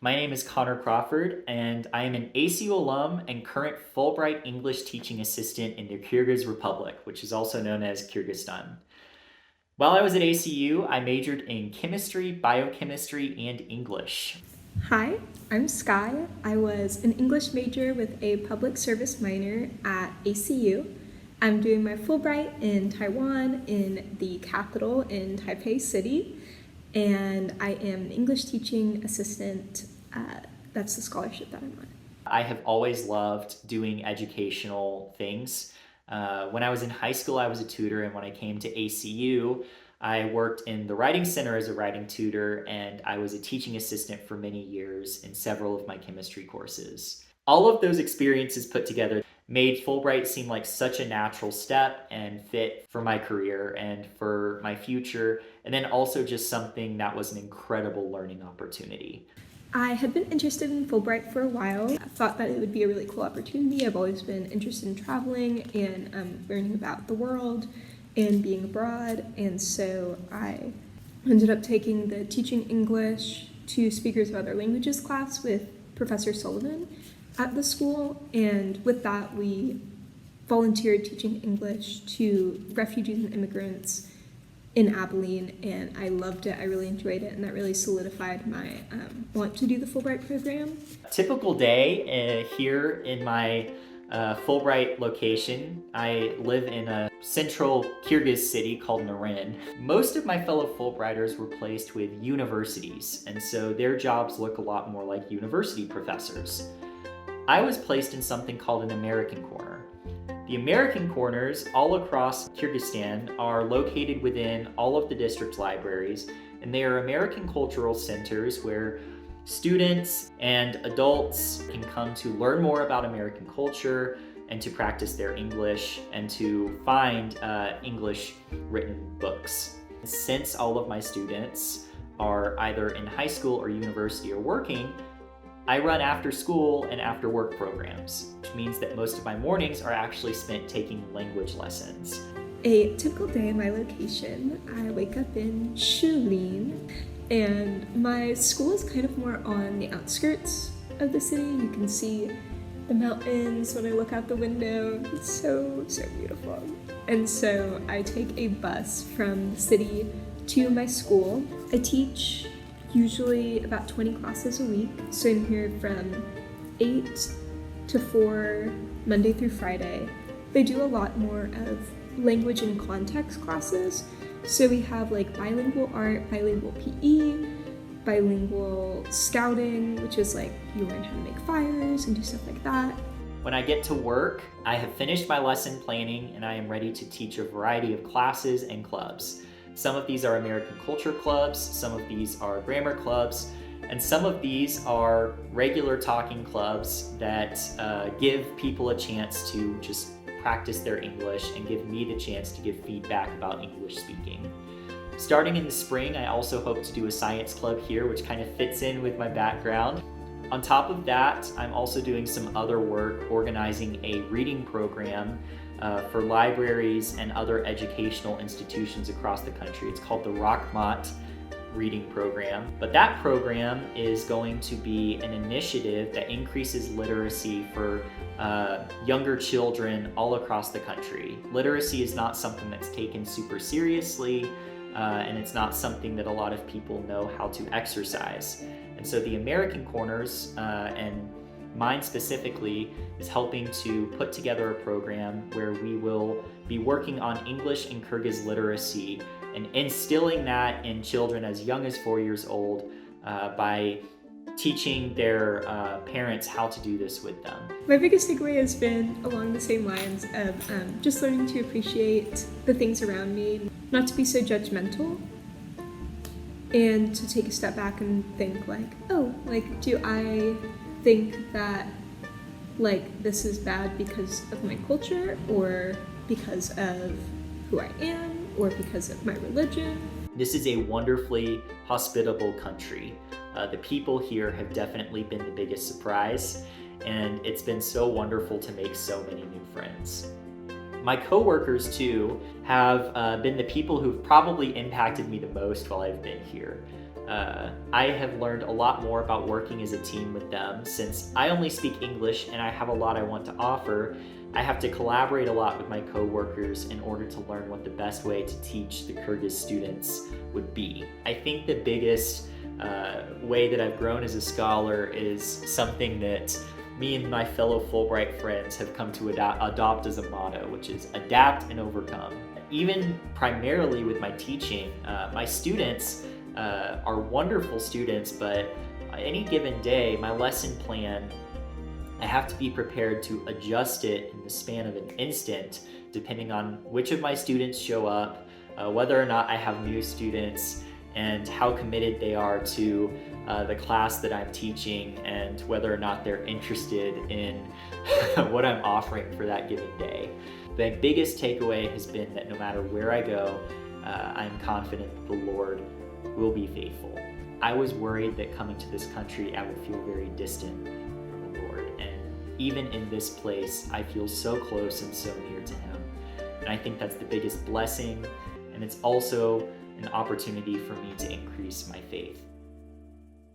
My name is Connor Crawford, and I am an ACU alum and current Fulbright English teaching assistant in the Kyrgyz Republic, which is also known as Kyrgyzstan. While I was at ACU, I majored in chemistry, biochemistry, and English. Hi, I'm Sky. I was an English major with a public service minor at ACU. I'm doing my Fulbright in Taiwan, in the capital in Taipei City, and I am an English teaching assistant. That's the scholarship that I'm on. I have always loved doing educational things. When I was in high school, I was a tutor, and when I came to ACU, I worked in the Writing Center as a writing tutor, and I was a teaching assistant for many years in several of my chemistry courses. All of those experiences put together made Fulbright seem like such a natural step and fit for my career and for my future, and then also just something that was an incredible learning opportunity. I had been interested in Fulbright for a while. I thought that it would be a really cool opportunity. I've always been interested in traveling and learning about the world and being abroad, and so I ended up taking the Teaching English to Speakers of Other Languages class with Professor Sullivan at the school, and with that we volunteered teaching English to refugees and immigrants in Abilene, and I loved it. I really enjoyed it, and that really solidified my want to do the Fulbright program. Typical day here in my Fulbright location. I live in a central Kyrgyz city called Narin. Most of my fellow Fulbrighters were placed with universities, and so their jobs look a lot more like university professors. I was placed in something called an American Corner. The American Corners all across Kyrgyzstan are located within all of the district libraries, and they are American cultural centers where students and adults can come to learn more about American culture and to practice their English and to find English written books. Since all of my students are either in high school or university or working, I run after school and after work programs, which means that most of my mornings are actually spent taking language lessons. A typical day in my location, I wake up in Shulin, and my school is kind of more on the outskirts of the city. You can see the mountains when I look out the window. It's so beautiful. And so I take a bus from the city to my school. I teach usually about 20 classes a week. So I'm here from 8 to 4, Monday through Friday. They do a lot more of language and context classes. So we have like bilingual art, bilingual PE, bilingual scouting, which is like you learn how to make fires and do stuff like that. When I get to work, I have finished my lesson planning and I am ready to teach a variety of classes and clubs. Some of these are American culture clubs, some of these are grammar clubs, and some of these are regular talking clubs that give people a chance to just practice their English and give me the chance to give feedback about English speaking. Starting in the spring, I also hope to do a science club here, which kind of fits in with my background. On top of that, I'm also doing some other work organizing a reading program for libraries and other educational institutions across the country. It's called the Rockmont Reading Program. But that program is going to be an initiative that increases literacy for younger children all across the country. Literacy is not something that's taken super seriously, and it's not something that a lot of people know how to exercise. And so the American Corners, and mine specifically, is helping to put together a program where we will be working on English and Kyrgyz literacy and instilling that in children as young as 4 years old by teaching their parents how to do this with them. My biggest takeaway has been along the same lines of just learning to appreciate the things around me, not to be so judgmental, and to take a step back and think like, oh, like, do I think that like this is bad because of my culture or because of who I am or because of my religion? This is a wonderfully hospitable country. The people here have definitely been the biggest surprise, and it's been so wonderful to make so many new friends. My coworkers too have been the people who've probably impacted me the most while I've been here. I have learned a lot more about working as a team with them. Since I only speak English and I have a lot I want to offer, I have to collaborate a lot with my coworkers in order to learn what the best way to teach the Kyrgyz students would be. I think the biggest way that I've grown as a scholar is something that me and my fellow Fulbright friends have come to adopt as a motto, which is adapt and overcome. Even primarily with my teaching, my students are wonderful students, but any given day, my lesson plan, I have to be prepared to adjust it in the span of an instant, depending on which of my students show up, whether or not I have new students, and how committed they are to the class that I'm teaching, and whether or not they're interested in what I'm offering for that given day. The biggest takeaway has been that no matter where I go, I'm confident that the Lord will be faithful. I was worried that coming to this country, I would feel very distant from the Lord. And even in this place, I feel so close and so near to Him. And I think that's the biggest blessing. And it's also an opportunity for me to increase my faith.